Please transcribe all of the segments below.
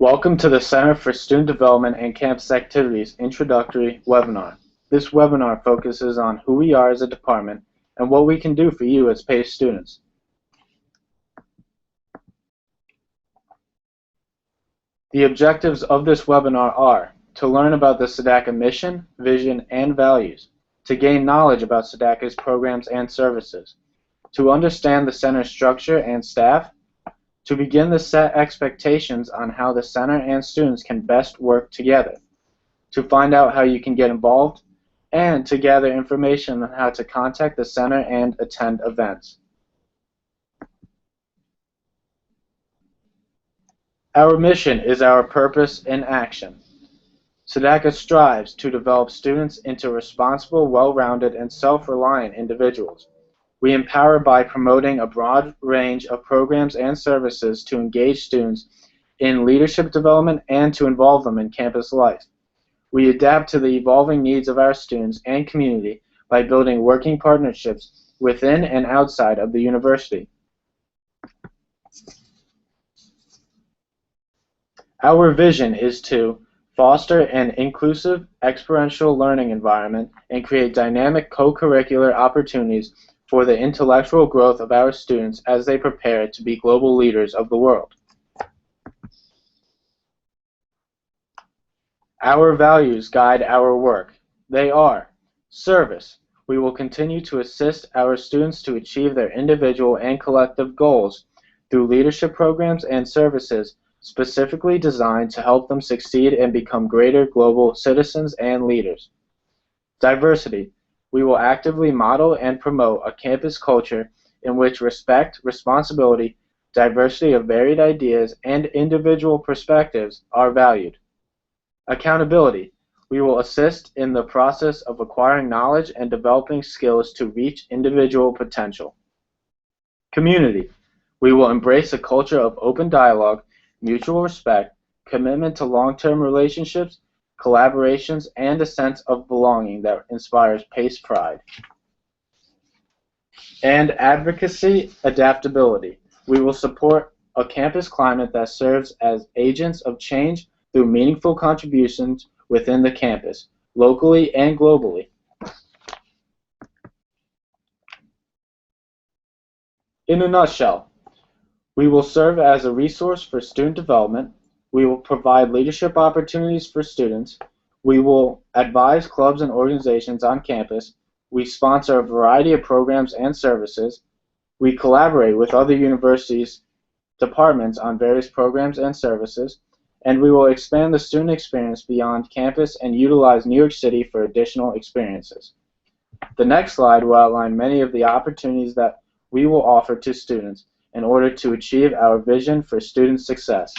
Welcome to the Center for Student Development and Campus Activities Introductory Webinar. This webinar focuses on who we are as a department and what we can do for you as PACE students. The objectives of this webinar are to learn about the SDACA mission, vision, and values, to gain knowledge about SDACA's programs and services, to understand the center's structure and staff, to begin to set expectations on how the center and students can best work together, to find out how you can get involved, and to gather information on how to contact the center and attend events. Our mission is our purpose in action. SDACA strives to develop students into responsible, well-rounded, and self-reliant individuals. We empower by promoting a broad range of programs and services to engage students in leadership development and to involve them in campus life. We adapt to the evolving needs of our students and community by building working partnerships within and outside of the university. Our vision is to foster an inclusive, experiential learning environment and create dynamic co-curricular opportunities for the intellectual growth of our students as they prepare to be global leaders of the world. Our values guide our work. They are service. We will continue to assist our students to achieve their individual and collective goals through leadership programs and services specifically designed to help them succeed and become greater global citizens and leaders. Diversity. We will actively model and promote a campus culture in which respect, responsibility, diversity of varied ideas, and individual perspectives are valued. Accountability. We will assist in the process of acquiring knowledge and developing skills to reach individual potential. Community. We will embrace a culture of open dialogue, mutual respect, commitment to long-term relationships, collaborations, and a sense of belonging that inspires PACE pride. And advocacy, adaptability. We will support a campus climate that serves as agents of change through meaningful contributions within the campus, locally and globally. In a nutshell, we will serve as a resource for student development. We will provide leadership opportunities for students. We will advise clubs and organizations on campus. We sponsor a variety of programs and services. We collaborate with other universities' departments on various programs and services. And we will expand the student experience beyond campus and utilize New York City for additional experiences. The next slide will outline many of the opportunities that we will offer to students in order to achieve our vision for student success.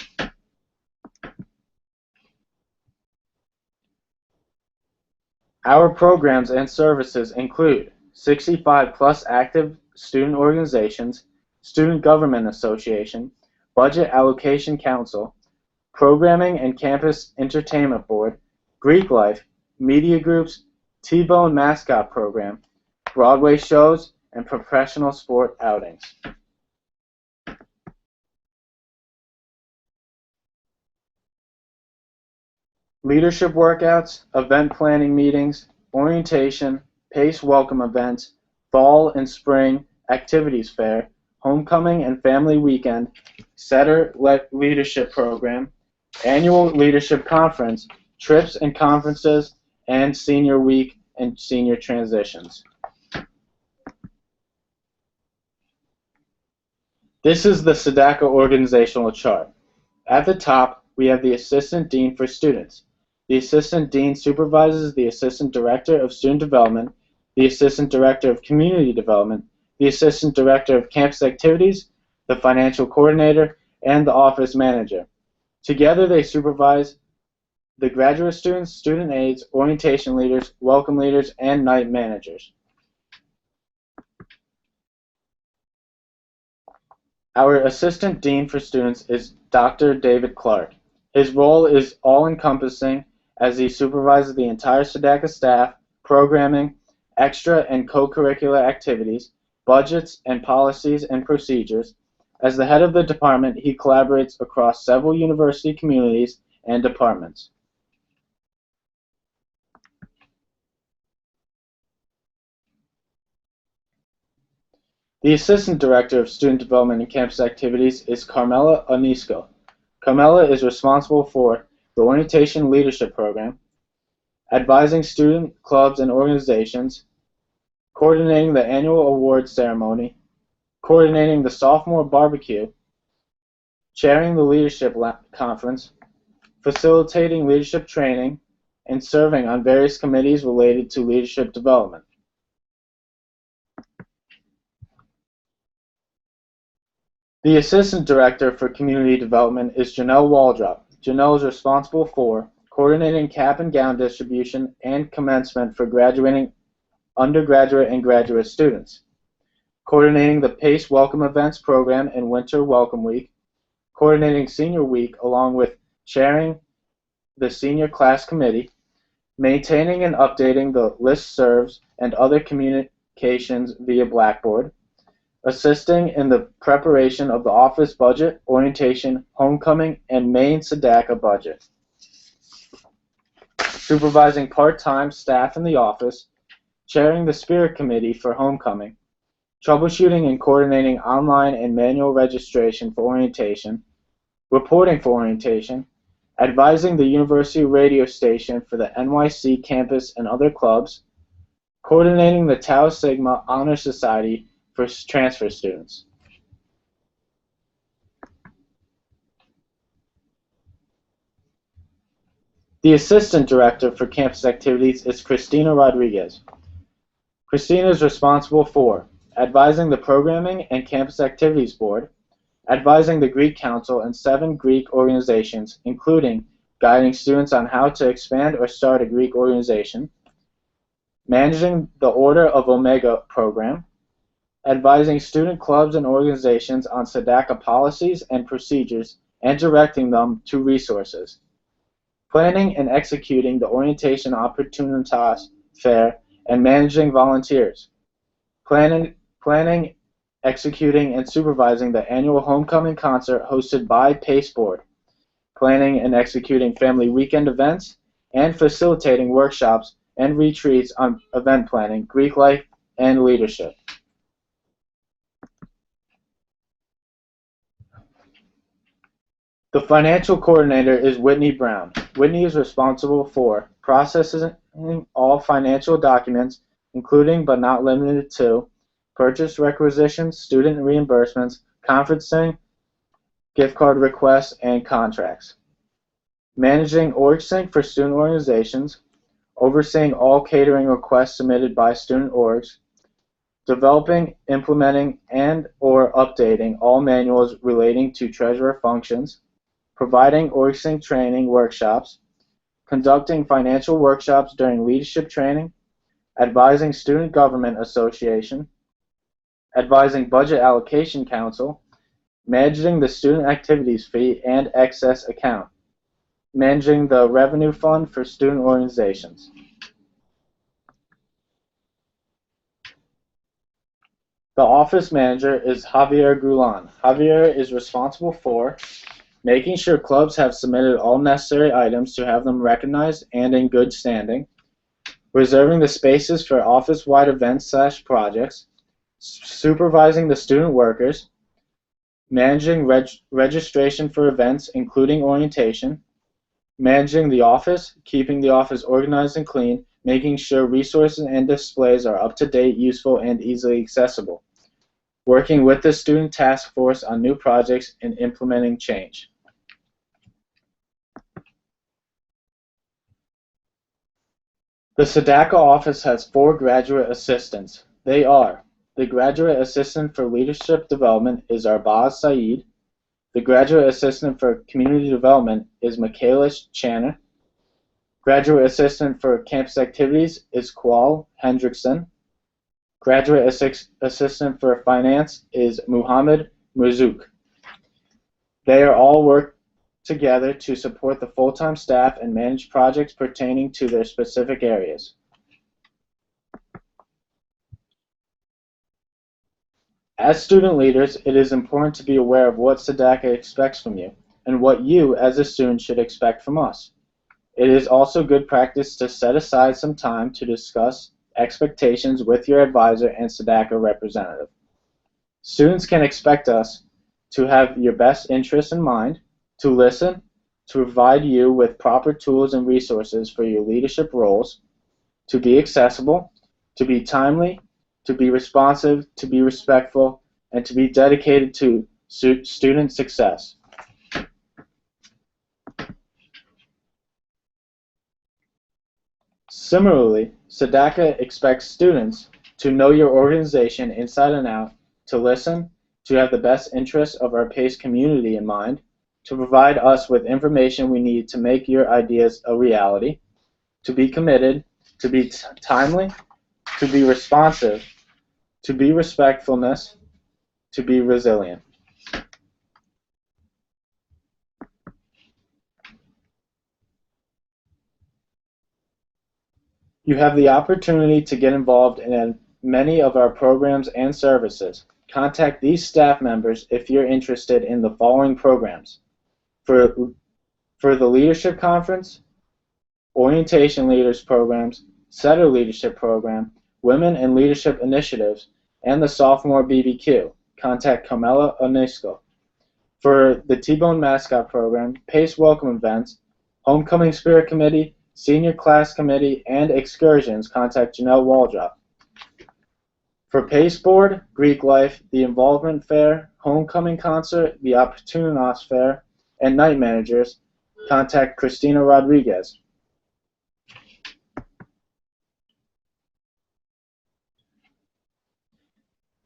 Our programs and services include 65+ active student organizations, Student Government Association, Budget Allocation Council, Programming and Campus Entertainment Board, Greek Life, Media Groups, T-Bone Mascot Program, Broadway shows, and professional sport outings. Leadership workouts, event planning meetings, orientation, PACE welcome events, fall and spring activities fair, homecoming and family weekend, setter leadership program, annual leadership conference, trips and conferences, and senior week and senior transitions. This is the SDACA organizational chart. At the top, we have the Assistant Dean for Students. The Assistant Dean supervises the Assistant Director of Student Development, the Assistant Director of Community Development, the Assistant Director of Campus Activities, the Financial Coordinator, and the Office Manager. Together they supervise the graduate students, student aides, orientation leaders, welcome leaders, and night managers. Our Assistant Dean for Students is Dr. David Clark. His role is all-encompassing as he supervises the entire SDACA staff, programming, extra and co-curricular activities, budgets and policies and procedures, As the head of the department, he collaborates across several university communities and departments. The Assistant Director of Student Development and Campus Activities is Carmela Anisco. Carmela is responsible for the Orientation Leadership Program, advising student clubs and organizations, coordinating the annual awards ceremony, coordinating the sophomore barbecue, chairing the leadership conference, facilitating leadership training, and serving on various committees related to leadership development. The Assistant Director for Community Development is Janelle Waldrop. Janelle is responsible for coordinating cap and gown distribution and commencement for graduating undergraduate and graduate students, coordinating the PACE Welcome Events program and Winter Welcome Week, coordinating Senior Week along with chairing the Senior Class Committee, maintaining and updating the listservs and other communications via Blackboard, assisting in the preparation of the office budget, orientation, homecoming, and main SDACA budget, supervising part-time staff in the office, chairing the Spirit Committee for homecoming, troubleshooting and coordinating online and manual registration for orientation, reporting for orientation, advising the university radio station for the NYC campus and other clubs, coordinating the Tau Sigma Honor Society for transfer students. The Assistant Director for Campus Activities is Christina Rodriguez. Christina is responsible for advising the Programming and Campus Activities Board, advising the Greek Council and 7 Greek organizations, including guiding students on how to expand or start a Greek organization, managing the Order of Omega program, advising student clubs and organizations on SDACA policies and procedures and directing them to resources, planning and executing the Orientation Opportunitas Fair and managing volunteers, planning, executing, and supervising the annual homecoming concert hosted by PACE Board, planning and executing family weekend events, and facilitating workshops and retreats on event planning, Greek life, and leadership. The financial coordinator is Whitney Brown. Whitney is responsible for processing all financial documents, including but not limited to purchase requisitions, student reimbursements, conferencing, gift card requests, and contracts. Managing OrgSync for student organizations, overseeing all catering requests submitted by student orgs, developing, implementing, and/or updating all manuals relating to treasurer functions, providing OrgSync training workshops, conducting financial workshops during leadership training, advising Student Government Association, advising Budget Allocation Council, managing the Student Activities Fee and Excess Account, managing the Revenue Fund for student organizations. The office manager is Javier Gulan. Javier is responsible for making sure clubs have submitted all necessary items to have them recognized and in good standing, reserving the spaces for office-wide events/projects, supervising the student workers, managing registration for events including orientation, managing the office, keeping the office organized and clean, making sure resources and displays are up to date, useful, and easily accessible, working with the student task force on new projects and implementing change. The SDACA office has 4 graduate assistants. They are: the Graduate Assistant for Leadership Development is Arbaz Saeed. The Graduate Assistant for Community Development is Michaela Channer. Graduate Assistant for Campus Activities is Kual Hendrickson. Graduate Assistant for Finance is Muhammad Murzouk. They are all work together to support the full-time staff and manage projects pertaining to their specific areas. As student leaders, it is important to be aware of what SDACA expects from you and what you, as a student, should expect from us. It is also good practice to set aside some time to discuss expectations with your advisor and SDACA representative. Students can expect us to have your best interests in mind, to listen, to provide you with proper tools and resources for your leadership roles, to be accessible, to be timely, to be responsive, to be respectful, and to be dedicated to student success. Similarly, SDACA expects students to know your organization inside and out, to listen, to have the best interests of our PACE community in mind, to provide us with information we need to make your ideas a reality, to be committed, to be timely, to be responsive, to be respectfulness, to be resilient. You have the opportunity to get involved in many of our programs and services. Contact these staff members if you're interested in the following programs. For the Leadership Conference, Orientation Leaders Programs, Setter Leadership Program, Women in Leadership Initiatives, and the Sophomore BBQ, contact Carmela Onisco. For the T-Bone Mascot Program, PACE Welcome Events, Homecoming Spirit Committee, Senior Class Committee, and Excursions, contact Janelle Waldrop. For PACE Board, Greek Life, the Involvement Fair, Homecoming Concert, the Opportunos Fair, and Night Managers, contact Christina Rodriguez.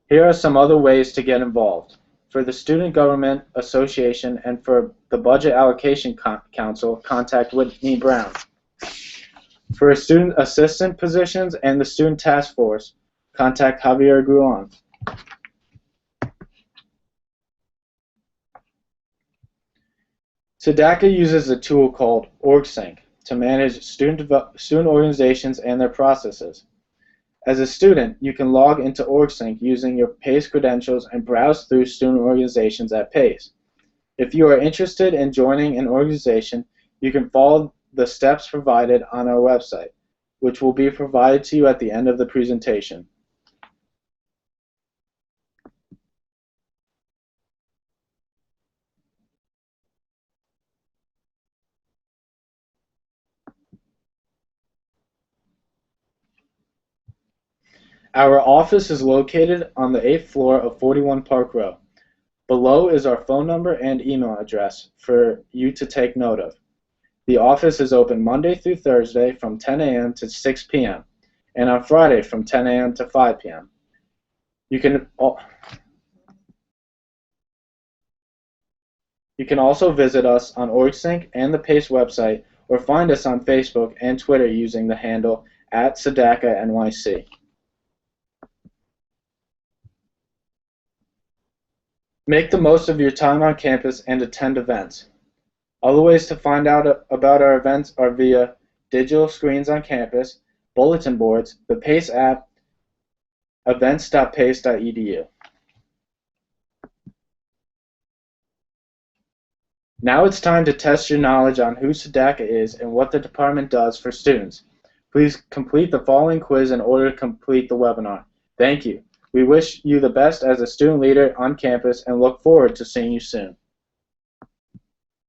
Here are some other ways to get involved. For the Student Government Association and for the Budget Allocation Council, contact Whitney Brown. For student assistant positions and the Student Task Force, contact Javier Guillon. SDACA uses a tool called OrgSync to manage student organizations and their processes. As a student, you can log into OrgSync using your PACE credentials and browse through student organizations at PACE. If you are interested in joining an organization, you can follow the steps provided on our website, which will be provided to you at the end of the presentation. Our office is located on the 8th floor of 41 Park Row. Below is our phone number and email address for you to take note of. The office is open Monday through Thursday from 10 a.m. to 6 p.m. and on Friday from 10 a.m. to 5 p.m. You can also visit us on OrgSync and the PACE website, or find us on Facebook and Twitter using the handle @SDACANYC. Make the most of your time on campus and attend events. Other ways to find out about our events are via digital screens on campus, bulletin boards, the PACE app, events.pace.edu. Now it's time to test your knowledge on who SDACA is and what the department does for students. Please complete the following quiz in order to complete the webinar. Thank you. We wish you the best as a student leader on campus and look forward to seeing you soon.